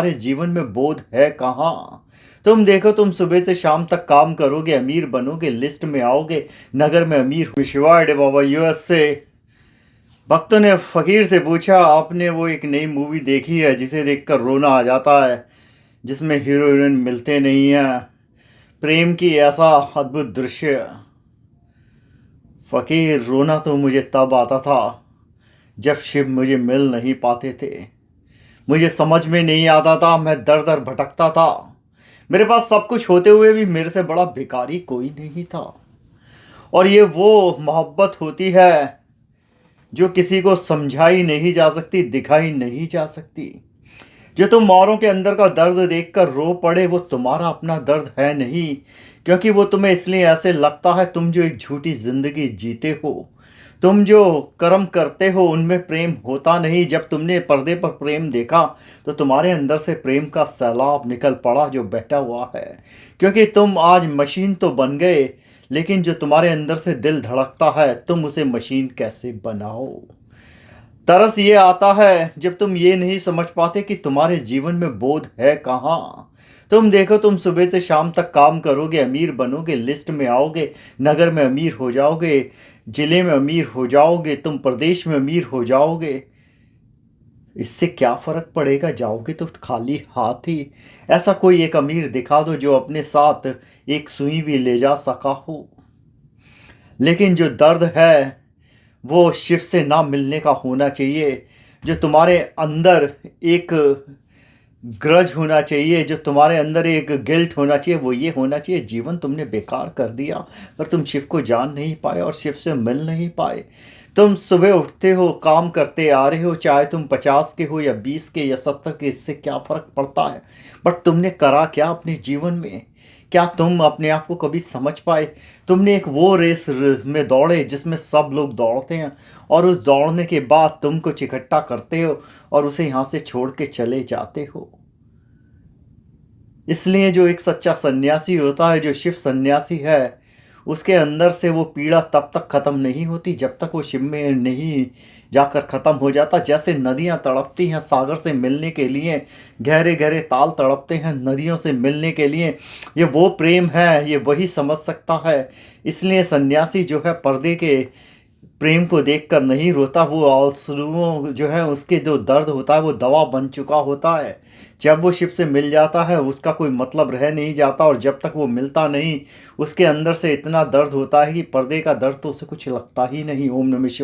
तुम्हारे जीवन में बोध है कहाँ। तुम देखो, तुम सुबह से शाम तक काम करोगे, अमीर बनोगे, लिस्ट में आओगे, नगर में अमीर विश्वाड बाबा यूएस से। भक्तों ने फकीर से पूछा, आपने वो एक नई मूवी देखी है जिसे देखकर रोना आ जाता है, जिसमें हीरो हीरोइन मिलते नहीं हैं, प्रेम की ऐसा अद्भुत दृश्य। फकीर, रोना तो मुझे तब आता था जब शिव मुझे मिल नहीं पाते थे। मुझे समझ में नहीं आता था, मैं दर दर भटकता था। मेरे पास सब कुछ होते हुए भी मेरे से बड़ा भिखारी कोई नहीं था। और ये वो मोहब्बत होती है जो किसी को समझाई नहीं जा सकती, दिखाई नहीं जा सकती। जो तुम औरों के अंदर का दर्द देखकर रो पड़े, वो तुम्हारा अपना दर्द है नहीं, क्योंकि वो तुम्हें इसलिए ऐसे लगता है तुम जो एक झूठी जिंदगी जीते हो, तुम जो कर्म करते हो उनमें प्रेम होता नहीं। जब तुमने पर्दे पर प्रेम देखा तो तुम्हारे अंदर से प्रेम का सैलाब निकल पड़ा जो बहता हुआ है, क्योंकि तुम आज मशीन तो बन गए, लेकिन जो तुम्हारे अंदर से दिल धड़कता है तुम उसे मशीन कैसे बनाओ। तरस ये आता है जब तुम ये नहीं समझ पाते कि तुम्हारे जीवन में बोध है कहाँ। तुम देखो, तुम सुबह से शाम तक काम करोगे, अमीर बनोगे, लिस्ट में आओगे, नगर में अमीर हो जाओगे, जिले में अमीर हो जाओगे, तुम प्रदेश में अमीर हो जाओगे। इससे क्या फर्क पड़ेगा, जाओगे तो खाली हाथ ही। ऐसा कोई एक अमीर दिखा दो जो अपने साथ एक सुई भी ले जा सका हो। लेकिन जो दर्द है वो शिव से ना मिलने का होना चाहिए। जो तुम्हारे अंदर एक ग्रज होना चाहिए, जो तुम्हारे अंदर एक गिल्ट होना चाहिए, वो ये होना चाहिए जीवन तुमने बेकार कर दिया, पर तुम शिव को जान नहीं पाए और शिव से मिल नहीं पाए। तुम सुबह उठते हो, काम करते आ रहे हो, चाहे तुम 50 के हो या 20 के या 70 के, इससे क्या फ़र्क पड़ता है। बट तुमने करा क्या अपने जीवन में? क्या तुम अपने आप को कभी समझ पाए? तुमने एक वो रेस में दौड़े जिसमें सब लोग दौड़ते हैं, और उस दौड़ने के बाद तुम कुछ इकट्ठा करते हो और उसे यहाँ से छोड़ के चले जाते हो। इसलिए जो एक सच्चा सन्यासी होता है, जो शिव सन्यासी है, उसके अंदर से वो पीड़ा तब तक ख़त्म नहीं होती जब तक वो शिव में नहीं जाकर ख़त्म हो जाता। जैसे नदियाँ तड़पती हैं सागर से मिलने के लिए, गहरे गहरे ताल तड़पते हैं नदियों से मिलने के लिए, ये वो प्रेम है, ये वही समझ सकता है। इसलिए सन्यासी जो है पर्दे के प्रेम को देखकर नहीं रोता, वो आंसुओं जो है उसके जो दर्द होता है वो दवा बन चुका होता है। जब वो शिव से मिल जाता है उसका कोई मतलब रह नहीं जाता, और जब तक वो मिलता नहीं उसके अंदर से इतना दर्द होता है कि पर्दे का दर्द तो उसे कुछ लगता ही नहीं। ओम नमः शिवाय।